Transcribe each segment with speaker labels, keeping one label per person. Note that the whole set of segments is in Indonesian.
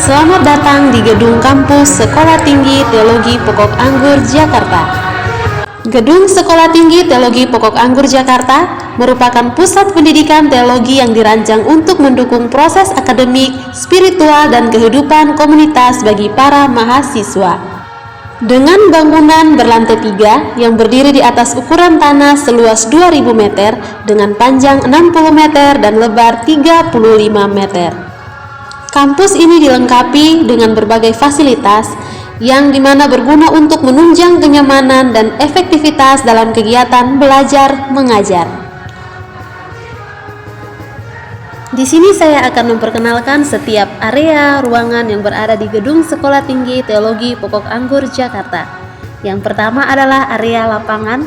Speaker 1: Selamat datang di gedung kampus Sekolah Tinggi Teologi Pokok Anggur, Jakarta. Gedung Sekolah Tinggi Teologi Pokok Anggur, Jakarta merupakan pusat pendidikan teologi yang dirancang untuk mendukung proses akademik, spiritual, dan kehidupan komunitas bagi para mahasiswa. Dengan bangunan berlantai 3 yang berdiri di atas ukuran tanah seluas 2000 meter dengan panjang 60 meter dan lebar 35 meter. Kampus ini dilengkapi dengan berbagai fasilitas yang dimana berguna untuk menunjang kenyamanan dan efektivitas dalam kegiatan belajar mengajar. Di sini saya akan memperkenalkan setiap area ruangan yang berada di Gedung Sekolah Tinggi Teologi Pokok Anggur, Jakarta. Yang pertama adalah area lapangan,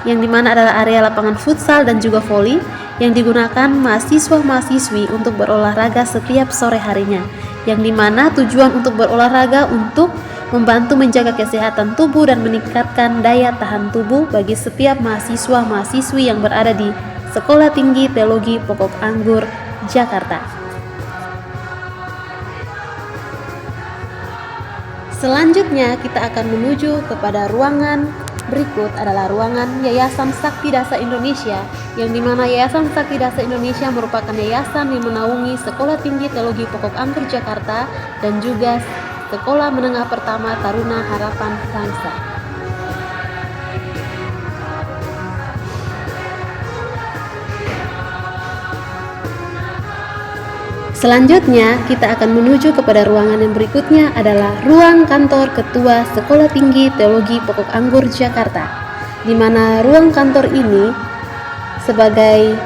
Speaker 1: yang dimana adalah area lapangan futsal dan juga voli, yang digunakan mahasiswa-mahasiswi untuk berolahraga setiap sore harinya, yang dimana tujuan untuk berolahraga untuk membantu menjaga kesehatan tubuh dan meningkatkan daya tahan tubuh bagi setiap mahasiswa-mahasiswi yang berada di Sekolah Tinggi Teologi Pokok Anggur, Jakarta. Selanjutnya kita akan menuju kepada ruangan berikut adalah ruangan Yayasan Sakti Dasa Indonesia, yang dimana Yayasan Sakti Dasa Indonesia merupakan yayasan yang menaungi Sekolah Tinggi Teologi Pokok Anggur, Jakarta dan juga Sekolah Menengah Pertama Taruna Harapan Bangsa. Selanjutnya kita akan menuju kepada ruangan yang berikutnya adalah ruang kantor Ketua Sekolah Tinggi Teologi Pokok Anggur, Jakarta, di mana ruang kantor ini sebagai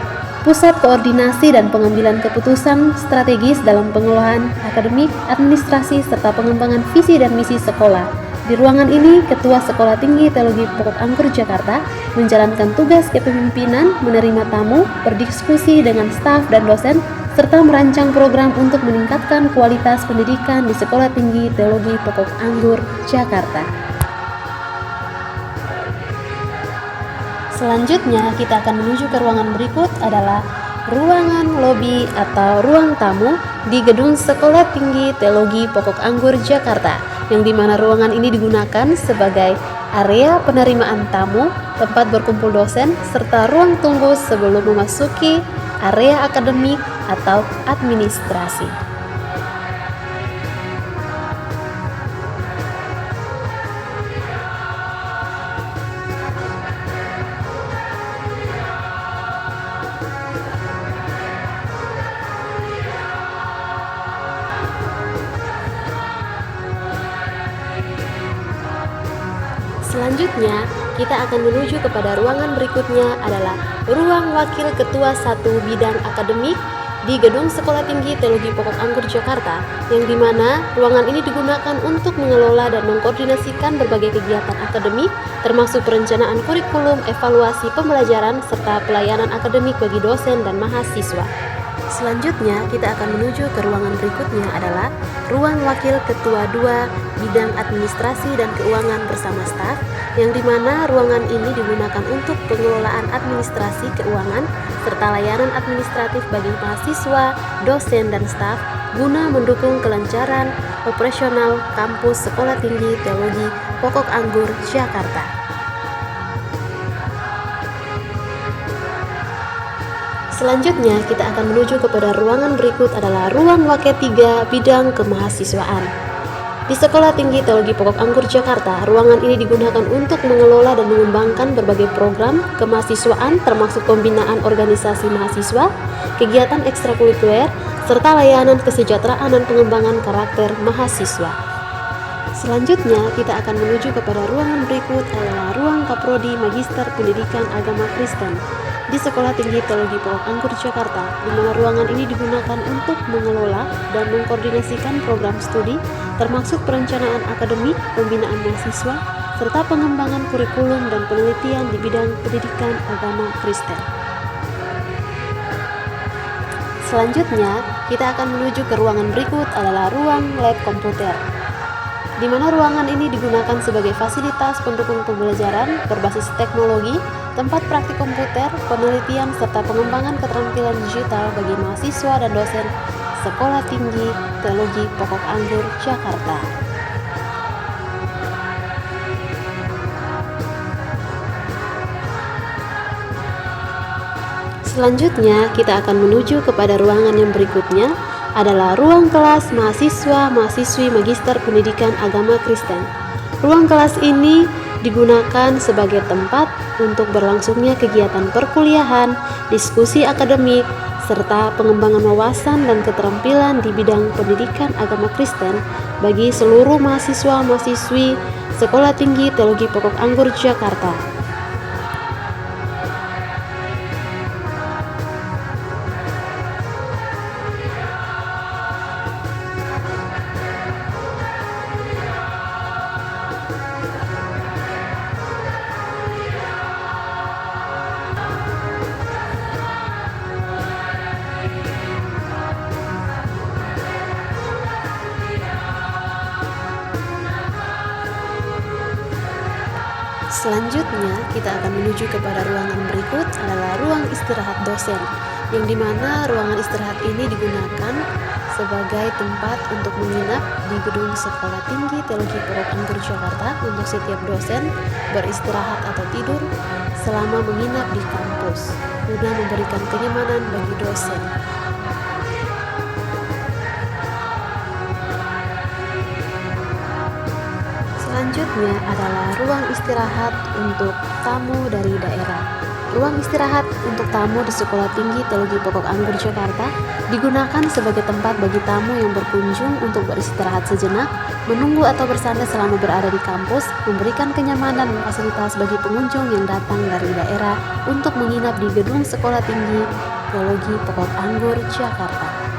Speaker 1: pusat koordinasi dan pengambilan keputusan strategis dalam pengelolaan akademik, administrasi, serta pengembangan visi dan misi sekolah. Di ruangan ini, Ketua Sekolah Tinggi Teologi Pokok Anggur, Jakarta menjalankan tugas kepemimpinan, menerima tamu, berdiskusi dengan staf dan dosen, serta merancang program untuk meningkatkan kualitas pendidikan di Sekolah Tinggi Teologi Pokok Anggur, Jakarta. Selanjutnya kita akan menuju ke ruangan berikut adalah ruangan lobi atau ruang tamu di Gedung Sekolah Tinggi Teologi Pokok Anggur, Jakarta, yang dimana ruangan ini digunakan sebagai area penerimaan tamu, tempat berkumpul dosen, serta ruang tunggu sebelum memasuki area akademik atau administrasi. Selanjutnya, kita akan menuju kepada ruangan berikutnya adalah ruang Wakil Ketua 1 Bidang Akademik di Gedung Sekolah Tinggi Teologi Pokok Anggur, Jakarta, yang dimana ruangan ini digunakan untuk mengelola dan mengkoordinasikan berbagai kegiatan akademik, termasuk perencanaan kurikulum, evaluasi pembelajaran, serta pelayanan akademik bagi dosen dan mahasiswa. Selanjutnya, kita akan menuju ke ruangan berikutnya adalah ruang Wakil Ketua 2 Bidang Administrasi dan Keuangan bersama staf, yang dimana ruangan ini digunakan untuk pengelolaan administrasi keuangan serta layanan administratif bagi mahasiswa, dosen, dan staf guna mendukung kelancaran operasional kampus Sekolah Tinggi Teologi Pokok Anggur, Jakarta. Selanjutnya kita akan menuju kepada ruangan berikut adalah ruang Wake 3 Bidang Kemahasiswaan. Di Sekolah Tinggi Teologi Pokok Anggur, Jakarta, ruangan ini digunakan untuk mengelola dan mengembangkan berbagai program kemahasiswaan termasuk pembinaan organisasi mahasiswa, kegiatan ekstrakurikuler, serta layanan kesejahteraan dan pengembangan karakter mahasiswa. Selanjutnya kita akan menuju kepada ruangan berikut adalah ruang Kaprodi Magister Pendidikan Agama Kristen di Sekolah Tinggi Teologi Pokok Anggur, Jakarta, di mana ruangan ini digunakan untuk mengelola dan mengkoordinasikan program studi, termasuk perencanaan akademik, pembinaan mahasiswa, serta pengembangan kurikulum dan penelitian di bidang pendidikan agama Kristen. Selanjutnya, kita akan menuju ke ruangan berikut adalah ruang lab komputer, di mana ruangan ini digunakan sebagai fasilitas pendukung pembelajaran berbasis teknologi, tempat praktik komputer, penelitian, serta pengembangan keterampilan digital bagi mahasiswa dan dosen, Sekolah Tinggi Teologi Pokok Anggur, Jakarta. Selanjutnya, kita akan menuju kepada ruangan yang berikutnya, adalah ruang kelas mahasiswa-mahasiswi Magister Pendidikan Agama Kristen. Ruang kelas ini digunakan sebagai tempat untuk berlangsungnya kegiatan perkuliahan, diskusi akademik, serta pengembangan wawasan dan keterampilan di bidang pendidikan agama Kristen bagi seluruh mahasiswa-mahasiswi Sekolah Tinggi Teologi Pokok Anggur, Jakarta. Selanjutnya, kita akan menuju kepada ruangan berikut adalah ruang istirahat dosen, yang dimana ruangan istirahat ini digunakan sebagai tempat untuk menginap di gedung Sekolah Tinggi Teologi Pokok Anggur, Jakarta untuk setiap dosen beristirahat atau tidur selama menginap di kampus guna memberikan kenyamanan bagi dosen. Selanjutnya adalah ruang istirahat untuk tamu dari daerah. Ruang istirahat untuk tamu di Sekolah Tinggi Teologi Pokok Anggur, Jakarta digunakan sebagai tempat bagi tamu yang berkunjung untuk beristirahat sejenak, menunggu atau bersantai selama berada di kampus, memberikan kenyamanan dan fasilitas bagi pengunjung yang datang dari daerah untuk menginap di gedung Sekolah Tinggi Teologi Pokok Anggur, Jakarta.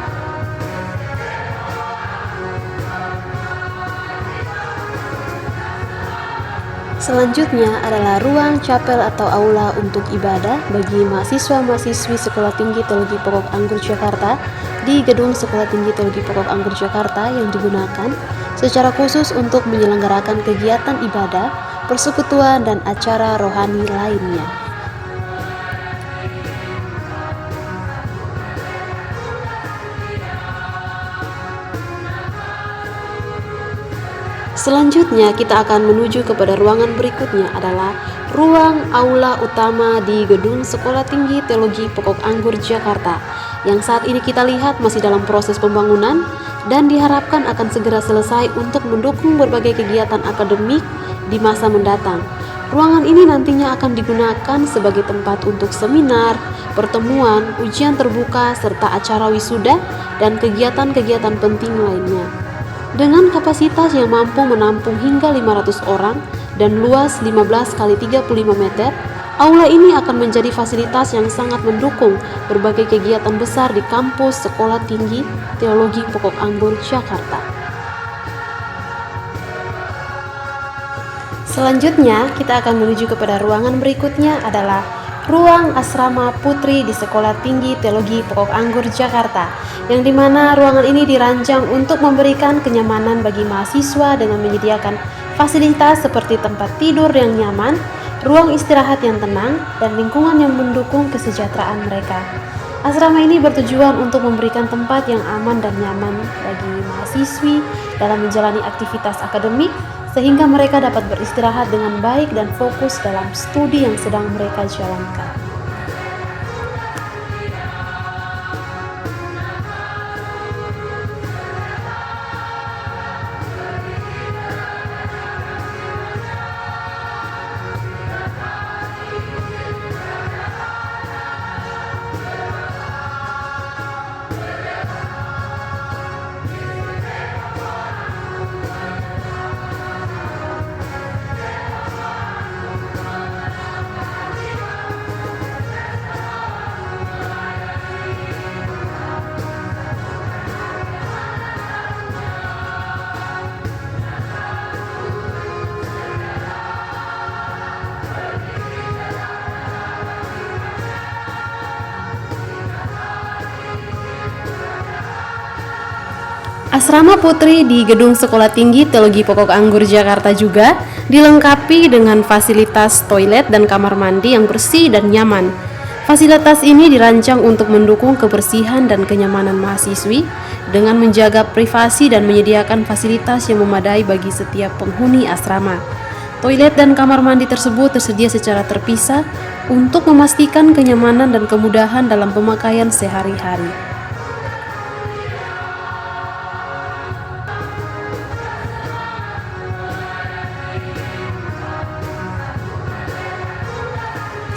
Speaker 1: Selanjutnya adalah ruang chapel atau aula untuk ibadah bagi mahasiswa-mahasiswi Sekolah Tinggi Teologi Pokok Anggur, Jakarta di gedung Sekolah Tinggi Teologi Pokok Anggur, Jakarta yang digunakan secara khusus untuk menyelenggarakan kegiatan ibadah, persekutuan, dan acara rohani lainnya. Selanjutnya, kita akan menuju kepada ruangan berikutnya adalah ruang aula utama di gedung Sekolah Tinggi Teologi Pokok Anggur, Jakarta, yang saat ini kita lihat masih dalam proses pembangunan dan diharapkan akan segera selesai untuk mendukung berbagai kegiatan akademik di masa mendatang. Ruangan ini nantinya akan digunakan sebagai tempat untuk seminar, pertemuan, ujian terbuka, serta acara wisuda dan kegiatan-kegiatan penting lainnya. Dengan kapasitas yang mampu menampung hingga 500 orang dan luas 15 x 35 meter, aula ini akan menjadi fasilitas yang sangat mendukung berbagai kegiatan besar di kampus Sekolah Tinggi Teologi Pokok Anggur, Jakarta. Selanjutnya, kita akan menuju kepada ruangan berikutnya adalah ruang asrama putri di Sekolah Tinggi Teologi Pokok Anggur, Jakarta, yang dimana ruangan ini dirancang untuk memberikan kenyamanan bagi mahasiswa dengan menyediakan fasilitas seperti tempat tidur yang nyaman, ruang istirahat yang tenang, dan lingkungan yang mendukung kesejahteraan mereka. Asrama ini bertujuan untuk memberikan tempat yang aman dan nyaman bagi mahasiswi dalam menjalani aktivitas akademik, sehingga mereka dapat beristirahat dengan baik dan fokus dalam studi yang sedang mereka jalankan. Asrama putri di gedung Sekolah Tinggi Teologi Pokok Anggur, Jakarta juga dilengkapi dengan fasilitas toilet dan kamar mandi yang bersih dan nyaman. Fasilitas ini dirancang untuk mendukung kebersihan dan kenyamanan mahasiswi dengan menjaga privasi dan menyediakan fasilitas yang memadai bagi setiap penghuni asrama. Toilet dan kamar mandi tersebut tersedia secara terpisah untuk memastikan kenyamanan dan kemudahan dalam pemakaian sehari-hari.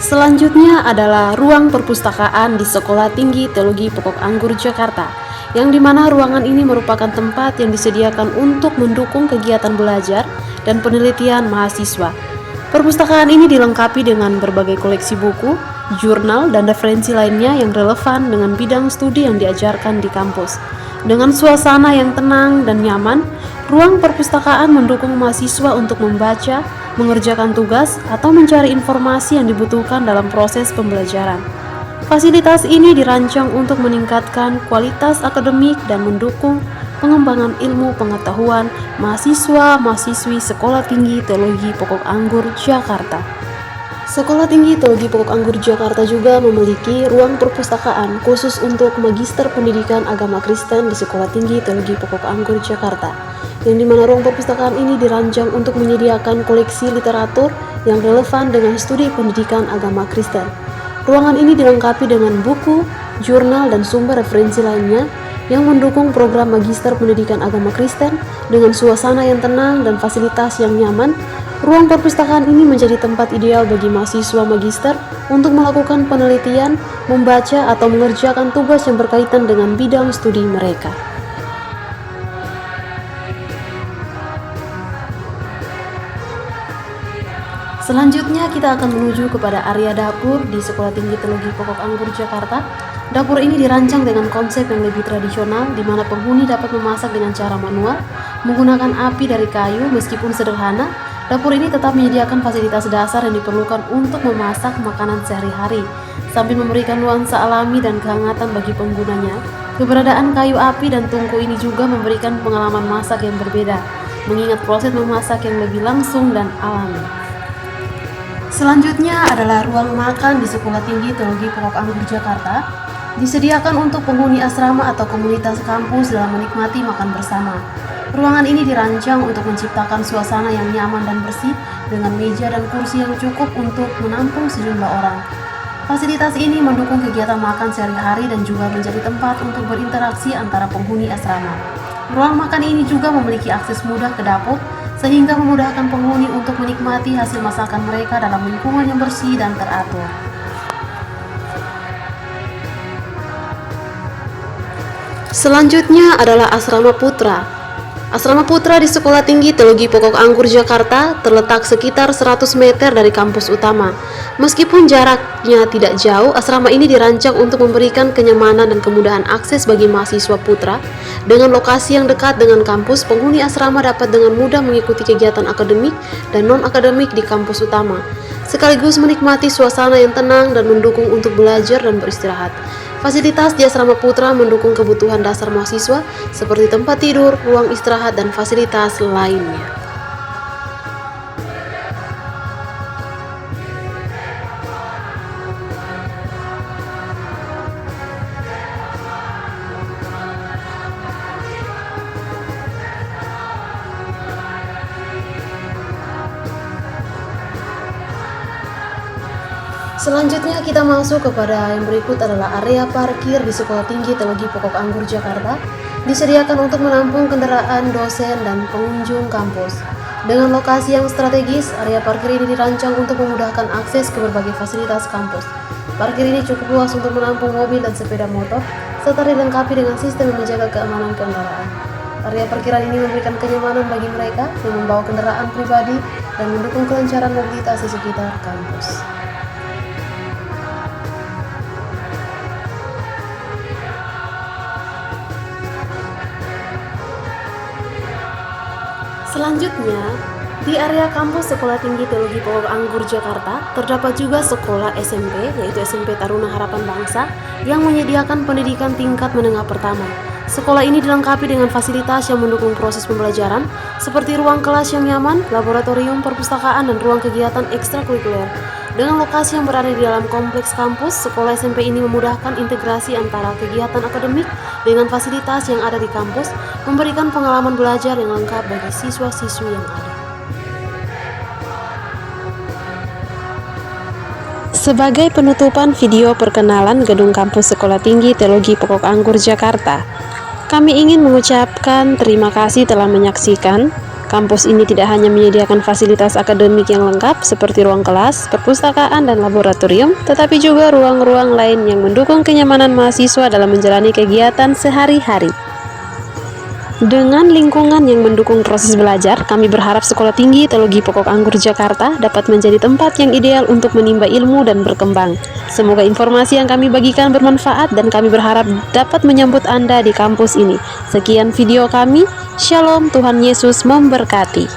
Speaker 1: Selanjutnya adalah ruang perpustakaan di Sekolah Tinggi Teologi Pokok Anggur Jakarta, yang dimana ruangan ini merupakan tempat yang disediakan untuk mendukung kegiatan belajar dan penelitian mahasiswa. Perpustakaan ini dilengkapi dengan berbagai koleksi buku, jurnal, dan referensi lainnya yang relevan dengan bidang studi yang diajarkan di kampus. Dengan suasana yang tenang dan nyaman, ruang perpustakaan mendukung mahasiswa untuk membaca, mengerjakan tugas, atau mencari informasi yang dibutuhkan dalam proses pembelajaran. Fasilitas ini dirancang untuk meningkatkan kualitas akademik dan mendukung pengembangan ilmu pengetahuan mahasiswa-mahasiswi Sekolah Tinggi Teologi Pokok Anggur Jakarta. Sekolah Tinggi Teologi Pokok Anggur Jakarta juga memiliki ruang perpustakaan khusus untuk Magister Pendidikan Agama Kristen di Sekolah Tinggi Teologi Pokok Anggur Jakarta, yang dimana ruang perpustakaan ini dirancang untuk menyediakan koleksi literatur yang relevan dengan studi pendidikan agama Kristen. Ruangan ini dilengkapi dengan buku, jurnal, dan sumber referensi lainnya yang mendukung program Magister Pendidikan Agama Kristen dengan suasana yang tenang dan fasilitas yang nyaman. Ruang perpustakaan ini menjadi tempat ideal bagi mahasiswa magister untuk melakukan penelitian, membaca, atau mengerjakan tugas yang berkaitan dengan bidang studi mereka. Selanjutnya kita akan menuju kepada area dapur di Sekolah Tinggi Teologi Pokok Anggur Jakarta. Dapur ini dirancang dengan konsep yang lebih tradisional, di mana penghuni dapat memasak dengan cara manual, menggunakan api dari kayu. Meskipun sederhana, dapur ini tetap menyediakan fasilitas dasar yang diperlukan untuk memasak makanan sehari-hari, sambil memberikan nuansa alami dan kehangatan bagi penggunanya. Keberadaan kayu api dan tungku ini juga memberikan pengalaman masak yang berbeda, mengingat proses memasak yang lebih langsung dan alami. Selanjutnya adalah ruang makan di Sekolah Tinggi Teologi Pokok Anggur Jakarta. Disediakan untuk penghuni asrama atau komunitas kampus dalam menikmati makan bersama. Ruangan ini dirancang untuk menciptakan suasana yang nyaman dan bersih dengan meja dan kursi yang cukup untuk menampung sejumlah orang. Fasilitas ini mendukung kegiatan makan sehari-hari dan juga menjadi tempat untuk berinteraksi antara penghuni asrama. Ruang makan ini juga memiliki akses mudah ke dapur, sehingga memudahkan penghuni untuk menikmati hasil masakan mereka dalam lingkungan yang bersih dan teratur. Selanjutnya adalah Asrama Putra. Asrama Putra di Sekolah Tinggi Teologi Pokok Anggur Jakarta terletak sekitar 100 meter dari kampus utama. Meskipun jaraknya tidak jauh, asrama ini dirancang untuk memberikan kenyamanan dan kemudahan akses bagi mahasiswa putra. Dengan lokasi yang dekat dengan kampus, penghuni asrama dapat dengan mudah mengikuti kegiatan akademik dan non-akademik di kampus utama, sekaligus menikmati suasana yang tenang dan mendukung untuk belajar dan beristirahat. Fasilitas di Asrama Putra mendukung kebutuhan dasar mahasiswa seperti tempat tidur, ruang istirahat, dan fasilitas lainnya. Selanjutnya kita masuk kepada yang berikut adalah area parkir di Sekolah Tinggi Teologi Pokok Anggur Jakarta. Disediakan untuk menampung kendaraan dosen dan pengunjung kampus. Dengan lokasi yang strategis, area parkir ini dirancang untuk memudahkan akses ke berbagai fasilitas kampus. Parkir ini cukup luas untuk menampung mobil dan sepeda motor, serta dilengkapi dengan sistem yang menjaga keamanan kendaraan. Area parkiran ini memberikan kenyamanan bagi mereka yang membawa kendaraan pribadi dan mendukung kelancaran mobilitas di sekitar kampus. Selanjutnya, di area kampus Sekolah Tinggi Teologi Pokok Anggur Jakarta terdapat juga sekolah SMP, yaitu SMP Taruna Harapan Bangsa, yang menyediakan pendidikan tingkat menengah pertama. Sekolah ini dilengkapi dengan fasilitas yang mendukung proses pembelajaran, seperti ruang kelas yang nyaman, laboratorium perpustakaan, dan ruang kegiatan ekstrakurikuler. Dengan lokasi yang berada di dalam kompleks kampus, sekolah SMP ini memudahkan integrasi antara kegiatan akademik dengan fasilitas yang ada di kampus, memberikan pengalaman belajar yang lengkap bagi siswa-siswi yang ada. Sebagai penutupan video perkenalan Gedung Kampus Sekolah Tinggi Teologi Pokok Anggur Jakarta, kami ingin mengucapkan terima kasih telah menyaksikan. Kampus ini tidak hanya menyediakan fasilitas akademik yang lengkap seperti ruang kelas, perpustakaan, dan laboratorium, tetapi juga ruang-ruang lain yang mendukung kenyamanan mahasiswa dalam menjalani kegiatan sehari-hari. Dengan lingkungan yang mendukung proses belajar, kami berharap Sekolah Tinggi Teologi Pokok Anggur Jakarta dapat menjadi tempat yang ideal untuk menimba ilmu dan berkembang. Semoga informasi yang kami bagikan bermanfaat dan kami berharap dapat menyambut Anda di kampus ini. Sekian video kami. Shalom, Tuhan Yesus memberkati.